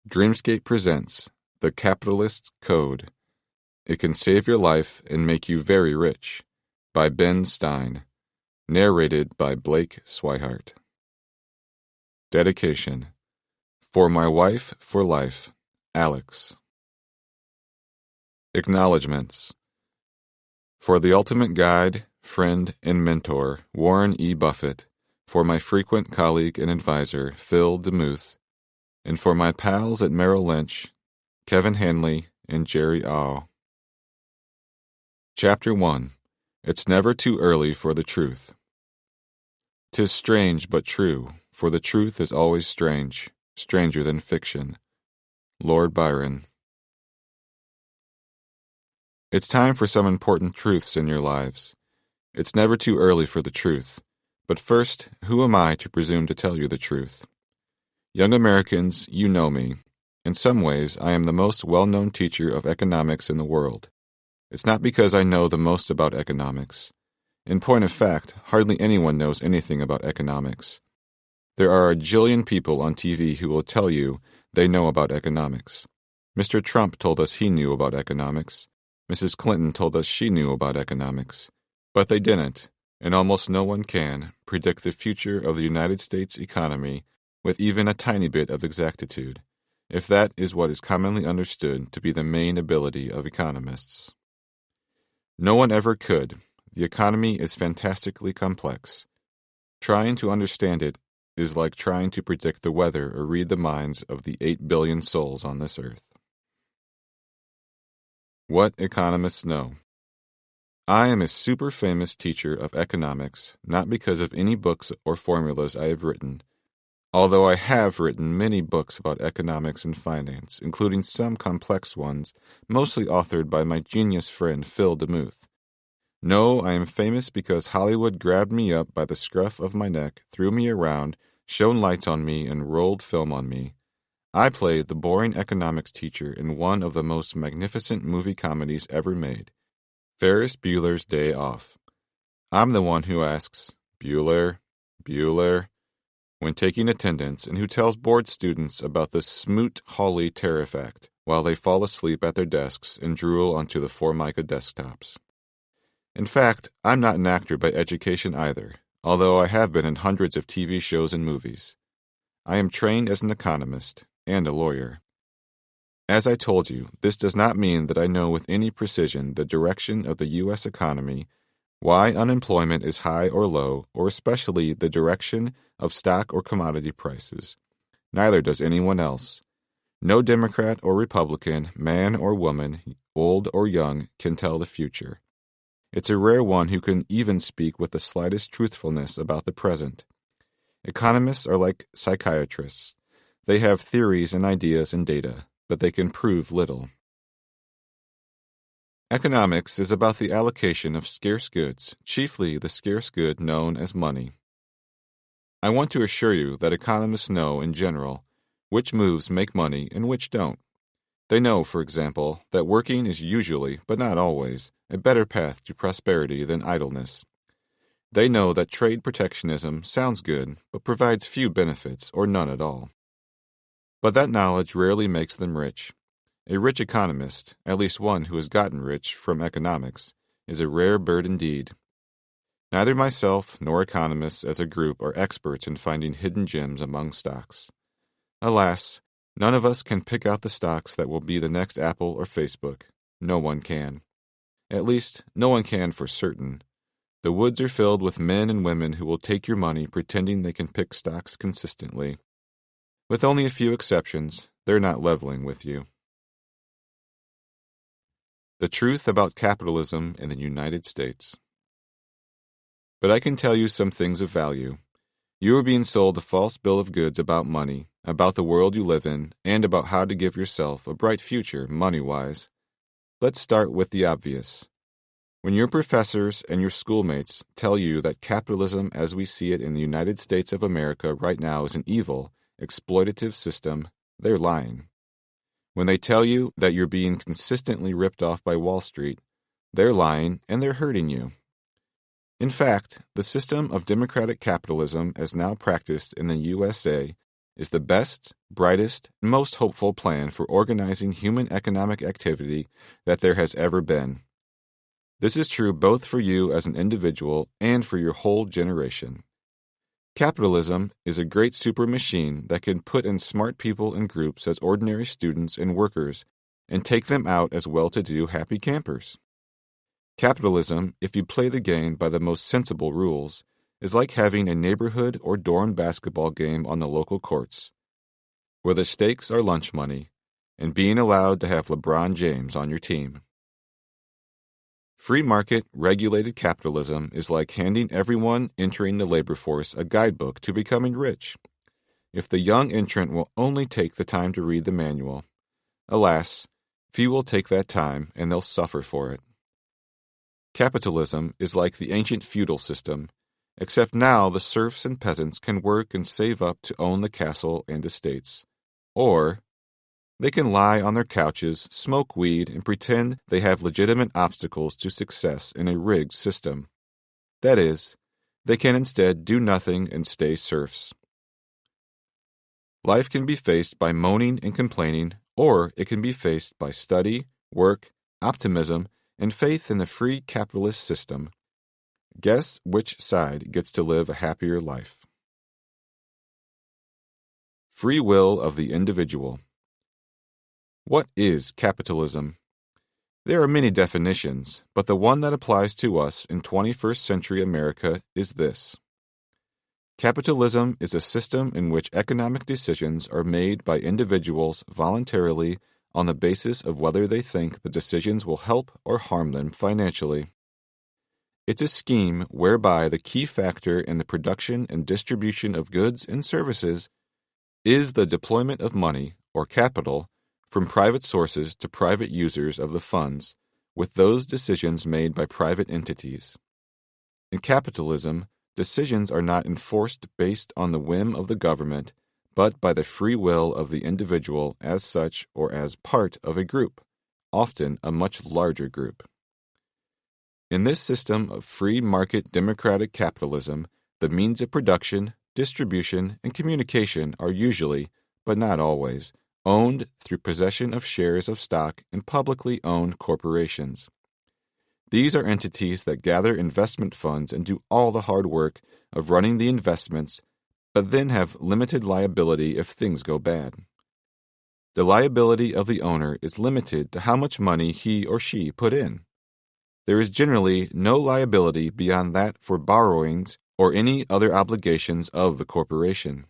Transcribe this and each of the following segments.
Dreamscape presents The Capitalist Code. It can save your life and make you very rich, by Ben Stein. Narrated by Blake Swihart. Dedication. For my wife for life, Alex. Acknowledgements. For the ultimate guide, friend, and mentor, Warren E. Buffett. For my frequent colleague and advisor, Phil DeMuth. And for my pals at Merrill Lynch, Kevin Hanley and Jerry Au. Chapter 1. It's never too early for the truth. 'Tis strange but true, for the truth is always strange, stranger than fiction. Lord Byron. It's time for some important truths in your lives. It's never too early for the truth. But first, who am I to presume to tell you the truth? Young Americans, you know me. In some ways, I am the most well-known teacher of economics in the world. It's not because I know the most about economics. In point of fact, hardly anyone knows anything about economics. There are a jillion people on TV who will tell you they know about economics. Mr. Trump told us he knew about economics. Mrs. Clinton told us she knew about economics. But they didn't, and almost no one can, predict the future of the United States economy with even a tiny bit of exactitude, if that is what is commonly understood to be the main ability of economists. No one ever could. The economy is fantastically complex. Trying to understand it is like trying to predict the weather or read the minds of the 8 billion souls on this earth. What economists know. I am a super famous teacher of economics, not because of any books or formulas I have written, although I have written many books about economics and finance, including some complex ones, mostly authored by my genius friend Phil DeMuth. No, I am famous because Hollywood grabbed me up by the scruff of my neck, threw me around, shone lights on me, and rolled film on me. I played the boring economics teacher in one of the most magnificent movie comedies ever made, Ferris Bueller's Day Off. I'm the one who asks, Bueller, Bueller, when taking attendance, and who tells bored students about the Smoot-Hawley Tariff Act while they fall asleep at their desks and drool onto the Formica desktops. In fact, I'm not an actor by education either, although I have been in hundreds of TV shows and movies. I am trained as an economist and a lawyer. As I told you, this does not mean that I know with any precision the direction of the U.S. economy, why unemployment is high or low, or especially the direction of stock or commodity prices. Neither does anyone else. No Democrat or Republican, man or woman, old or young, can tell the future. It's a rare one who can even speak with the slightest truthfulness about the present. Economists are like psychiatrists. They have theories and ideas and data, but they can prove little. Economics is about the allocation of scarce goods, chiefly the scarce good known as money. I want to assure you that economists know, in general, which moves make money and which don't. They know, for example, that working is usually, but not always, a better path to prosperity than idleness. They know that trade protectionism sounds good, but provides few benefits or none at all. But that knowledge rarely makes them rich. A rich economist, at least one who has gotten rich from economics, is a rare bird indeed. Neither myself nor economists as a group are experts in finding hidden gems among stocks. Alas, none of us can pick out the stocks that will be the next Apple or Facebook. No one can. At least, no one can for certain. The woods are filled with men and women who will take your money pretending they can pick stocks consistently. With only a few exceptions, they're not leveling with you. The truth about capitalism in the United States. But I can tell you some things of value. You are being sold a false bill of goods about money, about the world you live in, and about how to give yourself a bright future, money-wise. Let's start with the obvious. When your professors and your schoolmates tell you that capitalism as we see it in the United States of America right now is an evil, exploitative system, they're lying. When they tell you that you're being consistently ripped off by Wall Street, they're lying and they're hurting you. In fact, the system of democratic capitalism as now practiced in the USA is the best, brightest, and most hopeful plan for organizing human economic activity that there has ever been. This is true both for you as an individual and for your whole generation. Capitalism is a great super machine that can put in smart people in groups as ordinary students and workers and take them out as well-to-do happy campers. Capitalism, if you play the game by the most sensible rules, is like having a neighborhood or dorm basketball game on the local courts, where the stakes are lunch money and being allowed to have LeBron James on your team. Free market, regulated capitalism is like handing everyone entering the labor force a guidebook to becoming rich. If the young entrant will only take the time to read the manual, alas, few will take that time and they'll suffer for it. Capitalism is like the ancient feudal system, except now the serfs and peasants can work and save up to own the castle and estates. Or they can lie on their couches, smoke weed, and pretend they have legitimate obstacles to success in a rigged system. That is, they can instead do nothing and stay serfs. Life can be faced by moaning and complaining, or it can be faced by study, work, optimism, and faith in the free capitalist system. Guess which side gets to live a happier life. Free will of the individual. What is capitalism? There are many definitions, but the one that applies to us in 21st century America is this. Capitalism is a system in which economic decisions are made by individuals voluntarily on the basis of whether they think the decisions will help or harm them financially. It's a scheme whereby the key factor in the production and distribution of goods and services is the deployment of money, or capital, from private sources to private users of the funds, with those decisions made by private entities. In capitalism, decisions are not enforced based on the whim of the government, but by the free will of the individual as such or as part of a group, often a much larger group. In this system of free market democratic capitalism, the means of production, distribution, and communication are usually, but not always, owned through possession of shares of stock in publicly owned corporations. These are entities that gather investment funds and do all the hard work of running the investments, but then have limited liability if things go bad. The liability of the owner is limited to how much money he or she put in. There is generally no liability beyond that for borrowings or any other obligations of the corporation.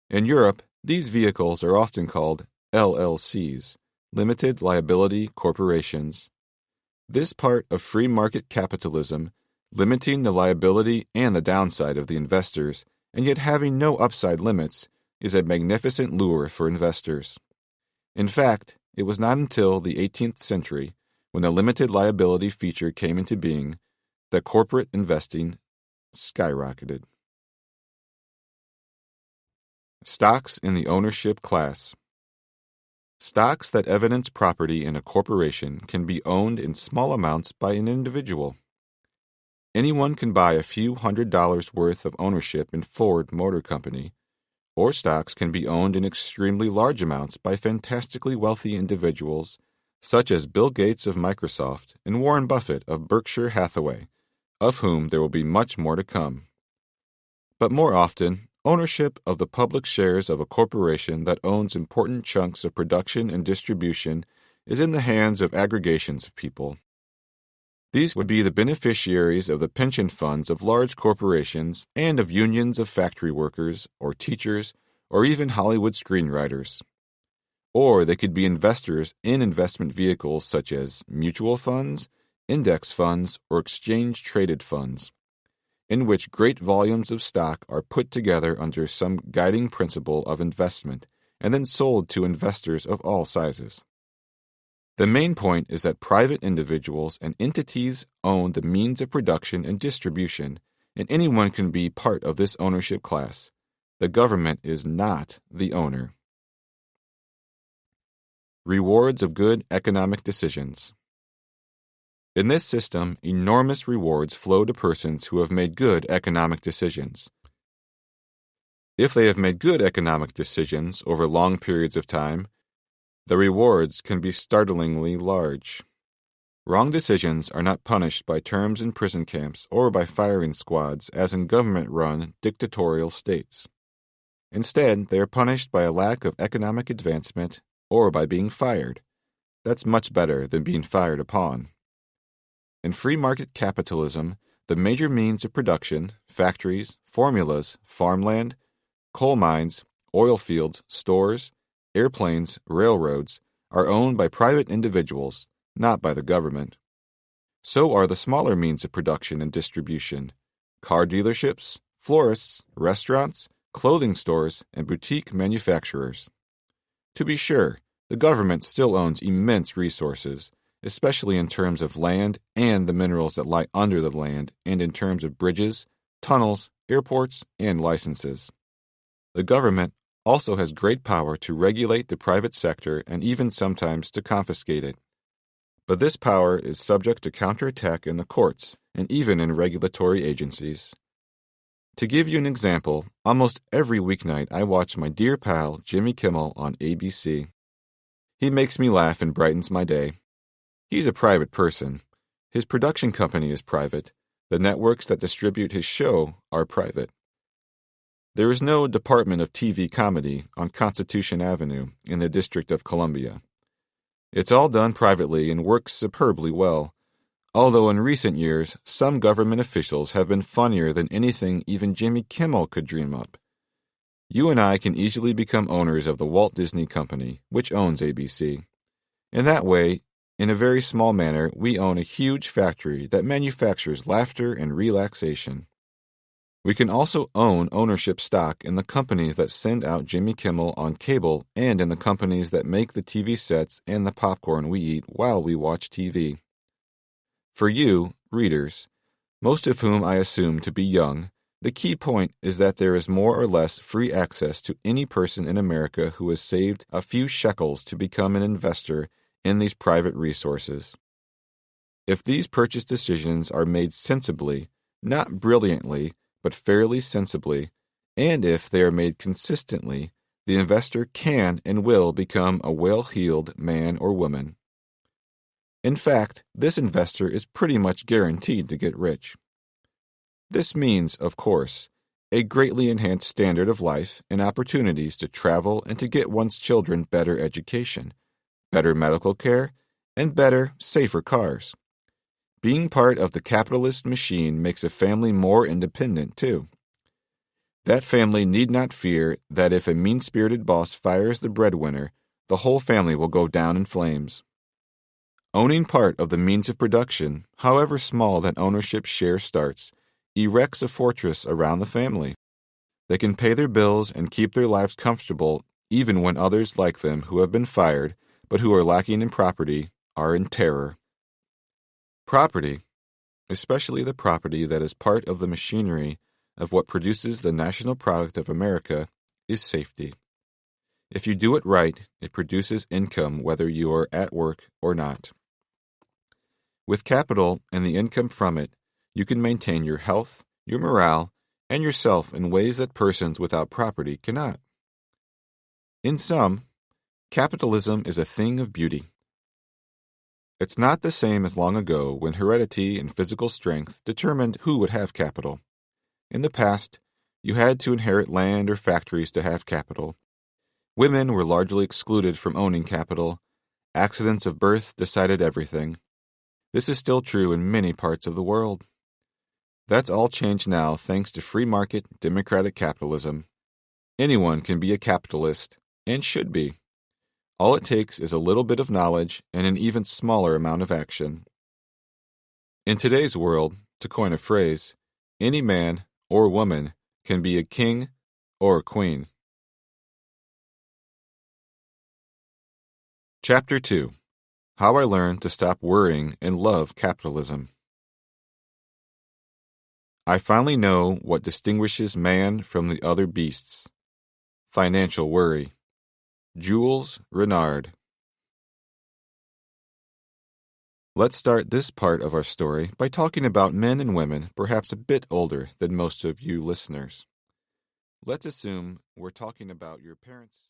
In Europe, these vehicles are often called LLCs, limited liability corporations. This part of free market capitalism, limiting the liability and the downside of the investors, and yet having no upside limits, is a magnificent lure for investors. In fact, it was not until the 18th century, when the limited liability feature came into being, that corporate investing skyrocketed. Stocks in the ownership class. Stocks that evidence property in a corporation can be owned in small amounts by an individual. Anyone can buy a few $100s worth of ownership in Ford Motor Company, or stocks can be owned in extremely large amounts by fantastically wealthy individuals such as Bill Gates of Microsoft and Warren Buffett of Berkshire Hathaway, of whom there will be much more to come. But more often, ownership of the public shares of a corporation that owns important chunks of production and distribution is in the hands of aggregations of people. These would be the beneficiaries of the pension funds of large corporations and of unions of factory workers or teachers or even Hollywood screenwriters. Or they could be investors in investment vehicles such as mutual funds, index funds, or exchange-traded funds, in which great volumes of stock are put together under some guiding principle of investment and then sold to investors of all sizes. The main point is that private individuals and entities own the means of production and distribution, and anyone can be part of this ownership class. The government is not the owner. Rewards of good economic decisions. In this system, enormous rewards flow to persons who have made good economic decisions. If they have made good economic decisions over long periods of time, the rewards can be startlingly large. Wrong decisions are not punished by terms in prison camps or by firing squads as in government-run dictatorial states. Instead, they are punished by a lack of economic advancement or by being fired. That's much better than being fired upon. In free market capitalism, the major means of production, factories, formulas, farmland, coal mines, oil fields, stores, airplanes, railroads, are owned by private individuals, not by the government. So are the smaller means of production and distribution: car dealerships, florists, restaurants, clothing stores, and boutique manufacturers. To be sure, the government still owns immense resources, especially in terms of land and the minerals that lie under the land, and in terms of bridges, tunnels, airports, and licenses. The government also has great power to regulate the private sector and even sometimes to confiscate it. But this power is subject to counterattack in the courts and even in regulatory agencies. To give you an example, almost every weeknight I watch my dear pal Jimmy Kimmel on ABC. He makes me laugh and brightens my day. He's a private person. His production company is private. The networks that distribute his show are private. There is no Department of TV Comedy on Constitution Avenue in the District of Columbia. It's all done privately and works superbly well, although in recent years some government officials have been funnier than anything even Jimmy Kimmel could dream up. You and I can easily become owners of the Walt Disney Company, which owns ABC. In that way, in a very small manner, we own a huge factory that manufactures laughter and relaxation. We can also own ownership stock in the companies that send out Jimmy Kimmel on cable and in the companies that make the TV sets and the popcorn we eat while we watch TV. For you, readers, most of whom I assume to be young, the key point is that there is more or less free access to any person in America who has saved a few shekels to become an investor in these private resources. If these purchase decisions are made sensibly, not brilliantly, but fairly sensibly, and if they are made consistently, the investor can and will become a well-heeled man or woman. In fact, this investor is pretty much guaranteed to get rich. This means, of course, a greatly enhanced standard of life and opportunities to travel and to get one's children better education, better medical care, and better, safer cars. Being part of the capitalist machine makes a family more independent, too. That family need not fear that if a mean-spirited boss fires the breadwinner, the whole family will go down in flames. Owning part of the means of production, however small that ownership share starts, erects a fortress around the family. They can pay their bills and keep their lives comfortable even when others like them who have been fired, but who are lacking in property, are in terror. Property, especially the property that is part of the machinery of what produces the national product of America, is safety. If you do it right, it produces income whether you are at work or not. With capital and the income from it, you can maintain your health, your morale, and yourself in ways that persons without property cannot. In sum, capitalism is a thing of beauty. It's not the same as long ago when heredity and physical strength determined who would have capital. In the past, you had to inherit land or factories to have capital. Women were largely excluded from owning capital. Accidents of birth decided everything. This is still true in many parts of the world. That's all changed now thanks to free market, democratic capitalism. Anyone can be a capitalist, and should be. All it takes is a little bit of knowledge and an even smaller amount of action. In today's world, to coin a phrase, any man or woman can be a king or a queen. Chapter 2: How I Learned to Stop Worrying and Love Capitalism. I finally know what distinguishes man from the other beasts: financial worry. Jules Renard. Let's start this part of our story by talking about men and women perhaps a bit older than most of you listeners. Let's assume we're talking about your parents'